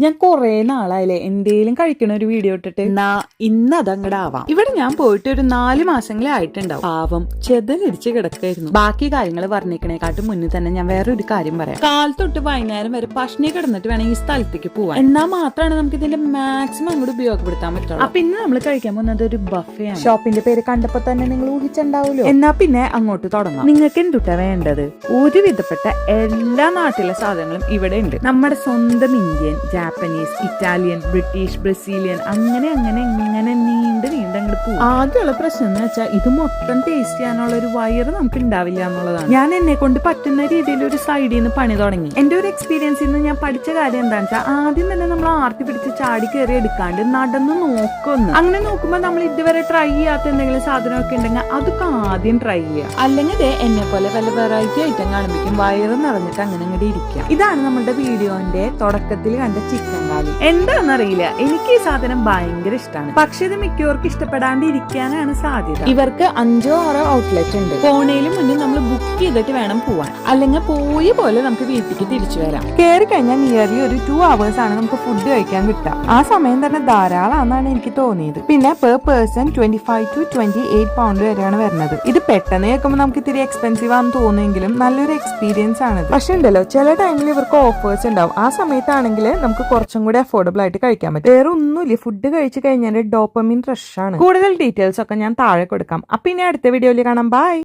ഞാൻ കുറെ നാളായില്ലേ എന്തേലും കഴിക്കണ ഒരു വീഡിയോ ഇട്ടിട്ട് ഇന്ന് അതങ്ങടെ ആവാം. ഇവിടെ ഞാൻ പോയിട്ട് ഒരു 4 മാസങ്ങളെ ആയിട്ടുണ്ടാവും. പാവം ചെതലടിച്ച് കിടക്കായിരുന്നു. ബാക്കി കാര്യങ്ങൾ വർണ്ണിക്കണേക്കാട്ടും മുന്നിൽ തന്നെ ഞാൻ വേറൊരു കാര്യം പറയാം. കാലത്തൊട്ട് വൈകുന്നേരം വരെ പഷ്ണി കിടന്നിട്ട് വേണം ഈ സ്ഥലത്തേക്ക് പോവാൻ. എന്നാൽ മാത്രമാണ് നമുക്ക് ഇതിന്റെ മാക്സിമം അങ്ങോട്ട് ഉപയോഗപ്പെടുത്താൻ പറ്റുള്ളൂ. അപ്പൊ ഇന്ന് നമ്മൾ കഴിക്കാൻ പോകുന്നത് ഒരു ബഫേ ആണ്. ഷോപ്പിന്റെ പേര് കണ്ടപ്പോ തന്നെ നിങ്ങൾ ഊഹിച്ചുണ്ടാവുമല്ലോ. എന്നാ പിന്നെ അങ്ങോട്ട് തുടങ്ങാം. നിങ്ങൾക്ക് എന്തുട്ടാ വേണ്ടത്? ഒരുവിധപ്പെട്ട എല്ലാ നാട്ടിലെ സാധനങ്ങളും ഇവിടെ ഉണ്ട്. നമ്മുടെ സ്വന്തം Indian, Japanese, Italian, British, Brazilian, അങ്ങനെ അങ്ങനെ ഇങ്ങനെ നീണ്ട് അങ്ങോട്ട് പോകും. ആദ്യമുള്ള പ്രശ്നം എന്ന് വെച്ചാൽ ഇത് മൊത്തം ടേസ്റ്റ് ചെയ്യാനുള്ള ഒരു വയറ് നമുക്ക് ഉണ്ടാവില്ല എന്നുള്ളതാണ്. ഞാൻ എന്നെ കൊണ്ട് പറ്റുന്ന രീതിയിൽ ഒരു സൈഡിൽ നിന്ന് പണി തുടങ്ങി. എന്റെ ഒരു എക്സ്പീരിയൻസിൽ നിന്ന് ഞാൻ പഠിച്ച കാര്യം എന്താണെന്ന് വെച്ചാൽ ആദ്യം തന്നെ നമ്മൾ ആർത്തി പിടിച്ച് ചാടി കയറി എടുക്കാണ്ട് നടന്ന് നോക്കുന്നു. അങ്ങനെ നോക്കുമ്പോൾ നമ്മൾ ഇതുവരെ ട്രൈ ചെയ്യാത്ത എന്തെങ്കിലും സാധനമൊക്കെ ഉണ്ടെങ്കിൽ അതൊക്കെ ആദ്യം ട്രൈ ചെയ്യുക. അല്ലെങ്കിൽ എന്നെ പോലെ പല വെറൈറ്റി ഐറ്റം കാണുമ്പോഴേക്കും വയറ് നിറഞ്ഞിട്ട് അങ്ങനെ അങ്ങോട്ട് ഇരിക്കുക. ഇതാണ് നമ്മുടെ വീഡിയോന്റെ തുടക്കത്തിൽ കണ്ട ചിക്കൻ കാലി. എന്താണെന്നറിയില്ല, എനിക്ക് ഈ സാധനം ഭയങ്കര ഇഷ്ടമാണ്. പക്ഷെ ഇത് മിക്കവർക്കും ഇഷ്ടപ്പെടാണ്ടിരിക്കാനാണ് സാധ്യത. ഇവർക്ക് 5 or 6 ഔട്ട്ലെറ്റ് ഉണ്ട്. ഫോണിലും മുന്നിൽ നമ്മൾ ബുക്ക് ചെയ്തിട്ട് വേണം പോവാൻ. അല്ലെങ്കിൽ പോയ പോലെ നമുക്ക് വീട്ടിലേക്ക് തിരിച്ചു വരാം. കയറി കഴിഞ്ഞാൽ നിയർലി ഒരു 2 hours ആണ് നമുക്ക് ഫുഡ് കഴിക്കാൻ കിട്ടുക. ആ സമയം തന്നെ ധാരാളമാണെന്നാണ് എനിക്ക് തോന്നിയത്. പിന്നെ പെർ പേഴ്സൺ 25 to 28 pound വരെയാണ് വരുന്നത്. ഇത് പെട്ടെന്ന് കേൾക്കുമ്പോൾ നമുക്ക് ഇത്തിരി എക്സ്പെൻസീവ് ആണെന്ന് തോന്നുമെങ്കിലും നല്ലൊരു എക്സ്പീരിയൻസ് ആണ്. പക്ഷെ ഉണ്ടല്ലോ, ചില ടൈമിൽ ഇവർക്ക് ഓഫേഴ്സ് ഉണ്ടാവും. ആ സമയത്താണെങ്കിൽ നമുക്ക് കുറച്ചും കൂടി അഫോർഡബിൾ ആയിട്ട് കഴിക്കാൻ പറ്റും. വേറെ ഒന്നുമില്ല, ഫുഡ് കഴിച്ച് കഴിഞ്ഞാൽ ഡോപ്പമിൻ റഷ് ആണ്. കൂടുതൽ ഡീറ്റെയിൽസ് ഒക്കെ ഞാൻ താഴെ കൊടുക്കാം. അപ്പൊ ഇനി അടുത്ത വീഡിയോയിൽ കാണാം. ബൈ.